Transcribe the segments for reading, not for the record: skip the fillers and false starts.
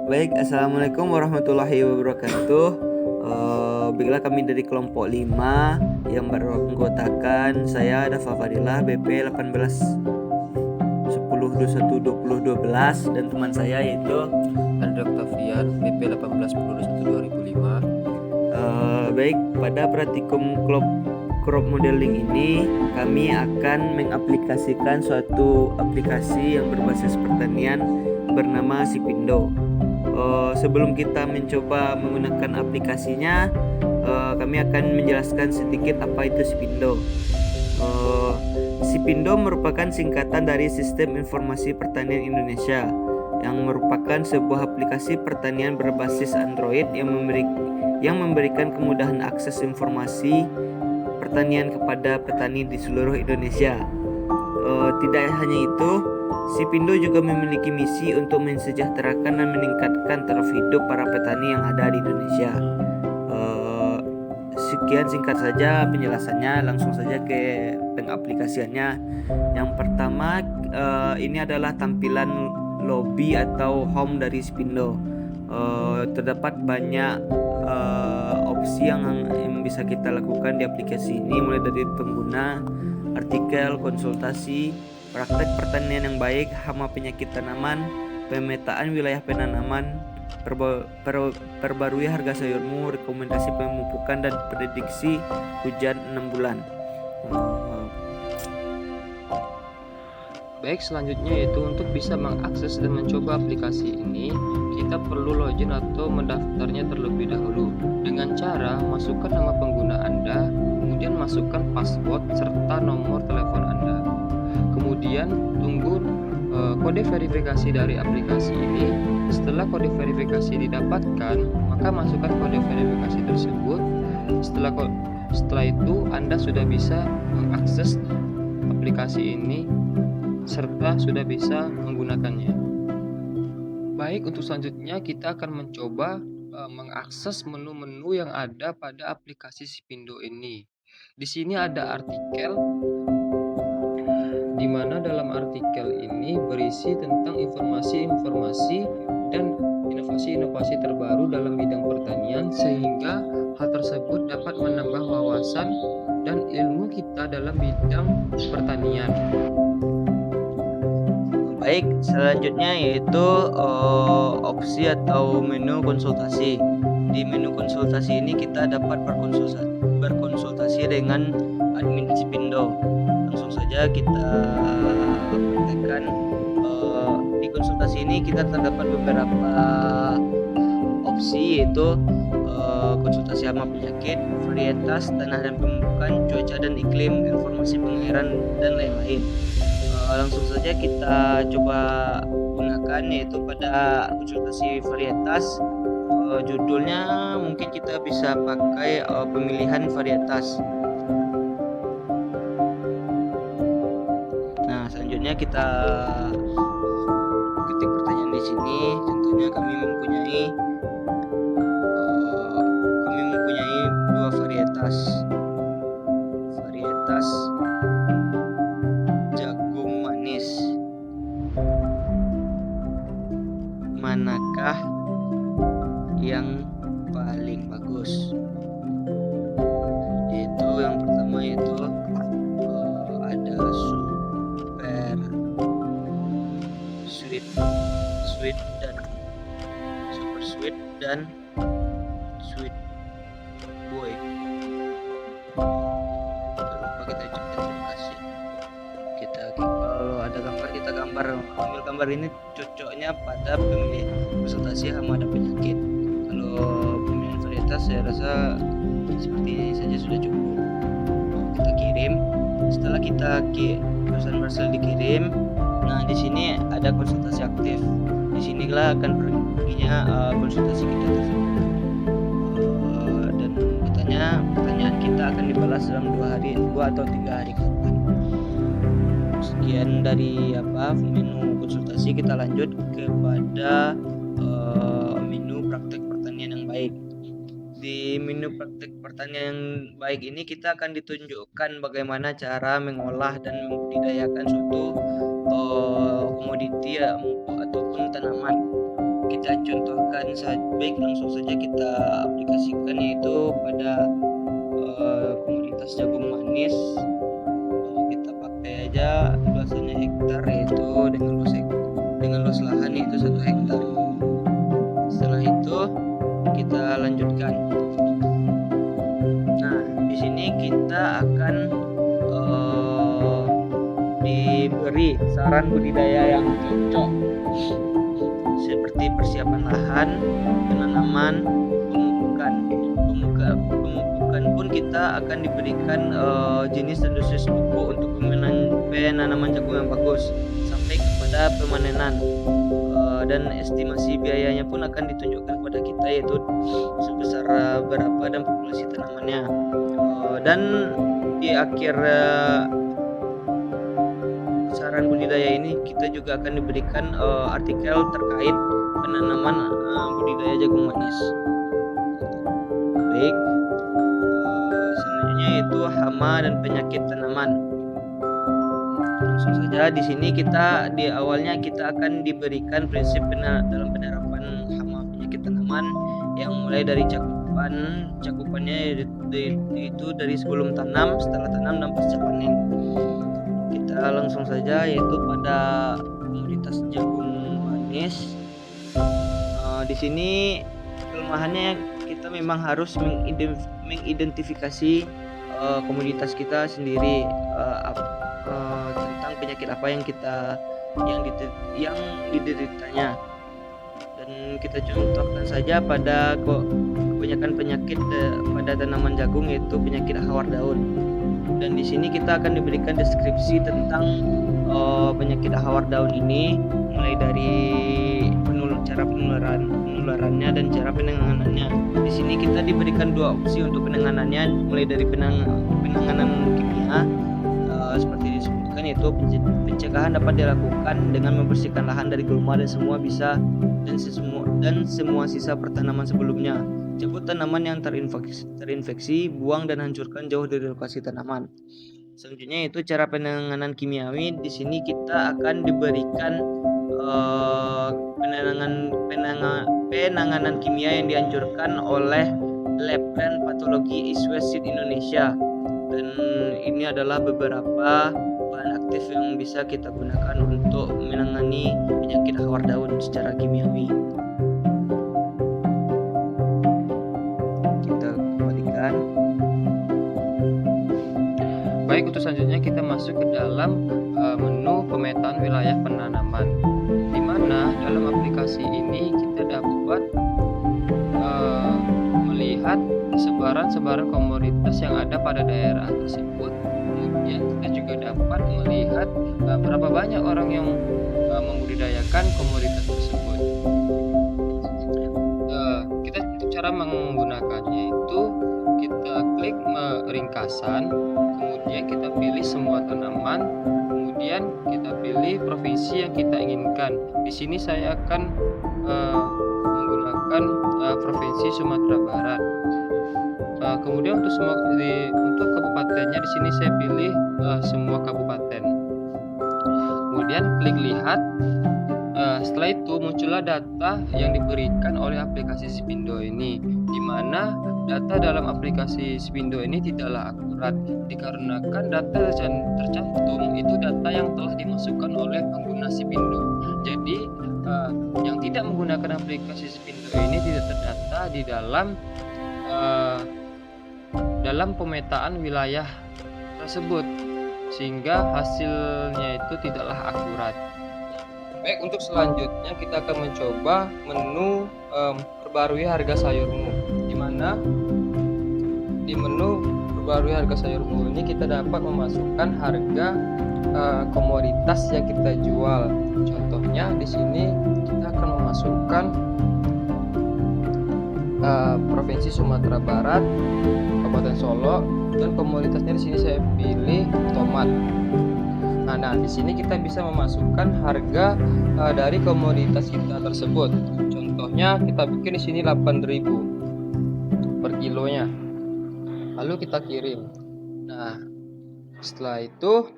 Baik, Assalamualaikum warahmatullahi wabarakatuh. Baiklah, kami dari kelompok 5 yang beranggotakan saya Dafa Fadilah BP 18 10 21 20 12 dan teman saya yaitu Andra Octavian, BP 181021-2005. baik, pada praktikum crop modeling ini kami akan mengaplikasikan suatu aplikasi yang berbasis pertanian bernama Sipindo. Sebelum kita mencoba menggunakan aplikasinya, kami akan menjelaskan sedikit apa itu Sipindo. Sipindo merupakan singkatan dari Sistem Informasi Pertanian Indonesia, yang merupakan sebuah aplikasi pertanian berbasis Android yang memberikan kemudahan akses informasi pertanian kepada petani di seluruh Indonesia. Tidak hanya itu, Sipindo juga memiliki misi untuk mensejahterakan dan meningkatkan taraf hidup para petani yang ada di Indonesia. Sekian singkat saja penjelasannya, langsung saja ke pengaplikasiannya. Yang pertama, ini adalah tampilan lobby atau home dari Sipindo. Terdapat banyak opsi yang bisa kita lakukan di aplikasi ini, mulai dari pengguna, artikel, konsultasi, praktek pertanian yang baik, hama penyakit tanaman, pemetaan wilayah penanaman, perbarui harga sayurmu, rekomendasi pemupukan dan prediksi hujan 6 bulan. Baik, selanjutnya yaitu untuk bisa mengakses dan mencoba aplikasi ini, kita perlu login atau mendaftarnya terlebih dahulu dengan cara masukkan nama pengguna Anda, kemudian masukkan password serta nomor telepon Anda. Kemudian tunggu kode verifikasi dari aplikasi ini. Setelah kode verifikasi didapatkan, maka masukkan kode verifikasi tersebut. Setelah itu Anda sudah bisa mengakses aplikasi ini serta sudah bisa menggunakannya. Baik, untuk selanjutnya kita akan mencoba mengakses menu-menu yang ada pada aplikasi Sipindo ini. Di sini ada artikel, di mana dalam artikel ini berisi tentang informasi-informasi dan inovasi-inovasi terbaru dalam bidang pertanian, sehingga hal tersebut dapat menambah wawasan dan ilmu kita dalam bidang pertanian. Baik, selanjutnya yaitu opsi atau menu konsultasi. Di menu konsultasi ini kita dapat berkonsultasi dengan admin Sipindo. Langsung saja kita praktekkan. Di konsultasi ini kita terdapat beberapa opsi, yaitu konsultasi hama penyakit, varietas, tanah dan pemupukan, cuaca dan iklim, informasi pengairan, dan lain-lain. Langsung saja kita coba gunakan, yaitu pada konsultasi varietas. Judulnya mungkin kita bisa pakai pemilihan varietas. Nah, selanjutnya kita ketik pertanyaan di sini. Contohnya kami mempunyai dua varietas jagung manis. Manakah yang paling bagus? Yaitu yang pertama yaitu ada super sweet dan sweet boy. Jangan lupa kita ucapkan terima kasih. Kalau ada gambar, kita ambil gambar ini cocoknya pada pemilih konsultasi hama dan penyakit. Kalau pemilihan varietas saya rasa seperti ini saja sudah cukup. Kita kirim. Setelah kita pesan berhasil dikirim, nah di sini ada konsultasi aktif. Di sinilah akan perginya konsultasi kita tersebut. Dan pertanyaan kita akan dibalas dalam 2 atau 3 hari ke depan. Sekian dari menu konsultasi. Kita lanjut kepada menu praktek pertanian yang baik. Di menu praktek pertanian yang baik ini kita akan ditunjukkan bagaimana cara mengolah dan membudidayakan suatu komoditi ataupun tanaman. kita contohkan baik langsung saja kita aplikasikan, yaitu pada komoditas jagung manis. Kita pakai aja luasannya hektar, yaitu dengan luas lahan yaitu 1 hektar. Setelah itu kita lanjutkan. Nah, di sini kita akan diberi saran budidaya yang cocok, seperti persiapan lahan, penanaman, pemupukan. Pemupukan pun kita akan diberikan jenis dan dosis pupuk untuk penanaman jagung yang bagus sampai kepada pemanenan. Dan estimasi biayanya pun akan ditunjukkan kepada kita, yaitu sebesar berapa dan populasi tanamannya. Dan di akhir saran budidaya ini kita juga akan diberikan artikel terkait penanaman budidaya jagung manis. Baik, selanjutnya yaitu hama dan penyakit tanaman. Langsung saja di sini di awalnya kita akan diberikan prinsip dalam penerapan hama penyakit tanaman yang mulai dari cakupannya itu dari sebelum tanam, setelah tanam, dan pasca panen. Kita langsung saja yaitu pada komoditas jagung manis. Di sini kelemahannya kita memang harus mengidentifikasi komoditas kita sendiri, tentang penyakit apa yang dideritanya, dan kita contohkan saja pada kebanyakan penyakit pada tanaman jagung, yaitu penyakit hawar daun. Dan di sini kita akan diberikan deskripsi tentang penyakit hawar daun ini, mulai dari cara penularannya dan cara penanganannya. Di sini kita diberikan 2 opsi untuk penanganannya, mulai dari penanganan kimia, seperti disebutkan, yaitu pencegahan dapat dilakukan dengan membersihkan lahan dari gulma dan semua sisa pertanaman sebelumnya. Cabut tanaman yang terinfeksi, buang dan hancurkan jauh dari lokasi tanaman. Selanjutnya yaitu cara penanganan kimiawi. Di sini kita akan diberikan penanganan kimia yang dianjurkan oleh Labran Patologi Iswed Indonesia, dan ini adalah beberapa bahan aktif yang bisa kita gunakan untuk menangani penyakit hawar daun secara kimiawi. Kita kembalikan. Baik, untuk selanjutnya kita masuk ke dalam menu pemetaan wilayah penanaman, di mana dalam aplikasi ini kita dapat melihat sebaran-sebaran komoditas yang ada pada daerah tersebut. Kemudian kita juga dapat melihat berapa banyak orang yang membudidayakan komoditas tersebut. Untuk cara menggunakannya itu kita klik ringkasan, kemudian kita pilih semua tanaman, kemudian kita pilih provinsi yang kita inginkan. Di sini saya akan menggunakan provinsi Sumatera Barat. Kemudian untuk kabupatennya di sini saya pilih semua kabupaten. Kemudian klik lihat. Setelah itu muncullah data yang diberikan oleh aplikasi Sipindo ini, di mana data dalam aplikasi Sipindo ini tidaklah akurat, dikarenakan data yang tercantum itu data yang telah dimasukkan oleh pengguna Sipindo. Jadi yang tidak menggunakan aplikasi Sipindo ini tidak terdata di dalam pemetaan wilayah tersebut, sehingga hasilnya itu tidaklah akurat. Baik, untuk selanjutnya kita akan mencoba menu perbarui harga sayurmu, di mana di menu perbarui harga sayurmu ini kita dapat memasukkan harga komoditas yang kita jual. Contohnya di sini kita akan memasukkan provinsi Sumatera Barat, Kabupaten Solo, dan komoditasnya di sini saya pilih tomat. Nah, di sini kita bisa memasukkan harga dari komoditas kita tersebut. Contohnya kita bikin di sini 8.000 per kilonya. Lalu kita kirim. Nah, setelah itu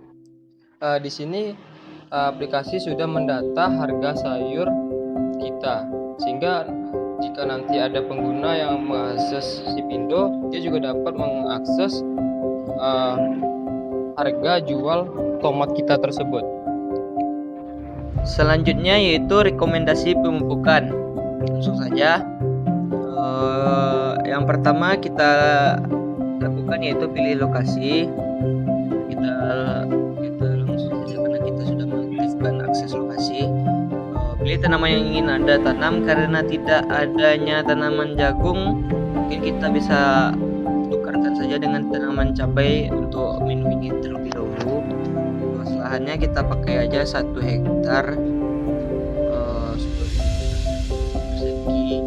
di sini aplikasi sudah mendata harga sayur kita. sehingga jika nanti ada pengguna yang mengakses Sipindo, dia juga dapat mengakses harga jual tomat kita tersebut. Selanjutnya yaitu rekomendasi pemupukan. Langsung saja. Yang pertama kita lakukan yaitu pilih lokasi. Kita langsung saja karena kita sudah mengaktifkan akses lokasi. Pilih tanaman yang ingin Anda tanam. Karena tidak adanya tanaman jagung, mungkin kita bisa tukarkan saja dengan tanaman cabai untuk menu ini terlebih dahulu. Luas lahannya kita pakai aja 1 hektar, 10.000 persegi,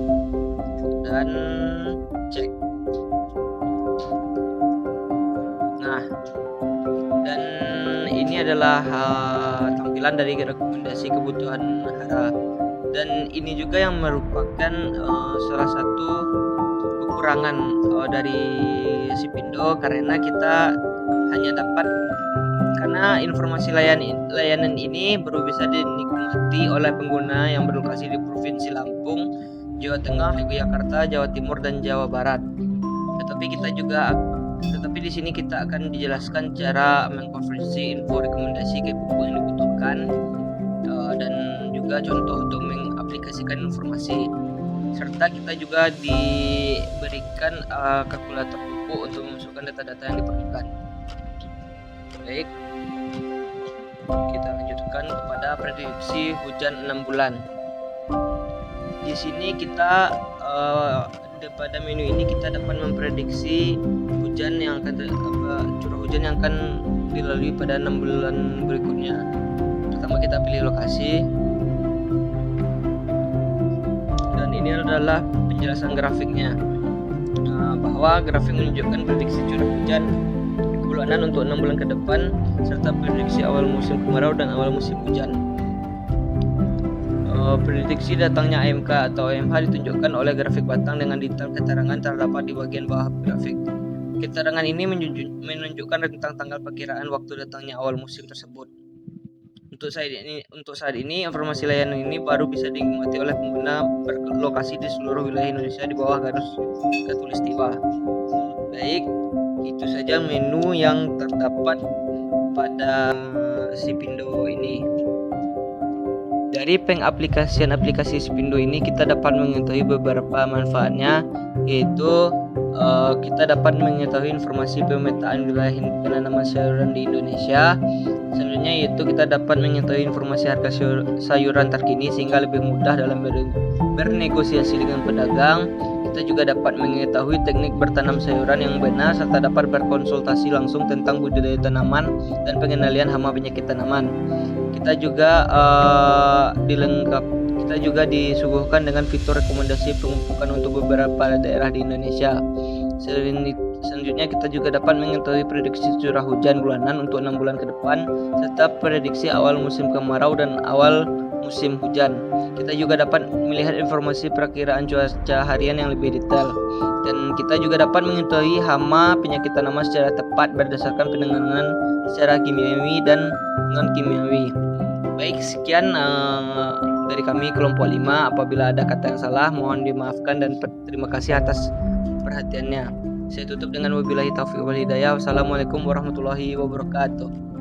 dan cek. Nah, dan ini adalah tampilan dari rekomendasi kebutuhan hara, dan ini juga yang merupakan salah satu kekurangan dari Sipindo, karena kita hanya dapat, karena informasi layanan ini baru bisa dinikmati oleh pengguna yang berlokasi di Provinsi Lampung, Jawa Tengah, Yogyakarta, Jawa Timur, dan Jawa Barat. Tetapi di sini kita akan dijelaskan cara mengkonversi info rekomendasi ke pupuk yang dibutuhkan, dan juga contoh untuk mengaplikasikan informasi, serta kita juga diberikan kalkulator pupuk untuk memasukkan data-data yang diperlukan. Baik, kita lanjutkan kepada prediksi hujan 6 bulan. Di sini kita pada menu ini kita dapat memprediksi hujan yang akan curah hujan yang akan dilalui pada 6 bulan berikutnya. Pertama kita pilih lokasi, dan ini adalah penjelasan grafiknya, bahwa grafik menunjukkan prediksi curah hujan bulanan untuk 6 bulan ke depan, serta prediksi awal musim kemarau dan awal musim hujan. Prediksi datangnya AMK atau AMH ditunjukkan oleh grafik batang dengan detail keterangan terdapat di bagian bawah grafik. Keterangan ini menunjukkan rentang tanggal perkiraan waktu datangnya awal musim tersebut. Untuk saat ini informasi layanan ini baru bisa dinikmati oleh pengguna berlokasi di seluruh wilayah Indonesia di bawah garis khatulistiwa. Baik, itu saja menu yang terdapat pada Sipindo ini. Dari pengaplikasian aplikasi Sipindo ini kita dapat mengetahui beberapa manfaatnya, yaitu kita dapat mengetahui informasi pemetaan wilayah penanaman sayuran di Indonesia. Selanjutnya yaitu kita dapat mengetahui informasi harga sayuran terkini sehingga lebih mudah dalam bernegosiasi dengan pedagang. Kita juga dapat mengetahui teknik bertanam sayuran yang benar, serta dapat berkonsultasi langsung tentang budidaya tanaman dan pengendalian hama penyakit tanaman. Kita juga disuguhkan dengan fitur rekomendasi pemupukan untuk beberapa daerah di Indonesia. Selanjutnya kita juga dapat mengetahui prediksi curah hujan bulanan untuk 6 bulan ke depan, serta prediksi awal musim kemarau dan awal musim hujan. Kita juga dapat melihat informasi perakiraan cuaca harian yang lebih detail, dan kita juga dapat mengetahui hama penyakit tanaman secara tepat berdasarkan penanganan secara kimiawi dan non kimiawi. Baik, sekian dari kami kelompok 5. Apabila ada kata yang salah mohon dimaafkan, dan terima kasih atas perhatiannya. Saya tutup dengan wabillahi taufiq wal hidayah. Wassalamualaikum warahmatullahi wabarakatuh.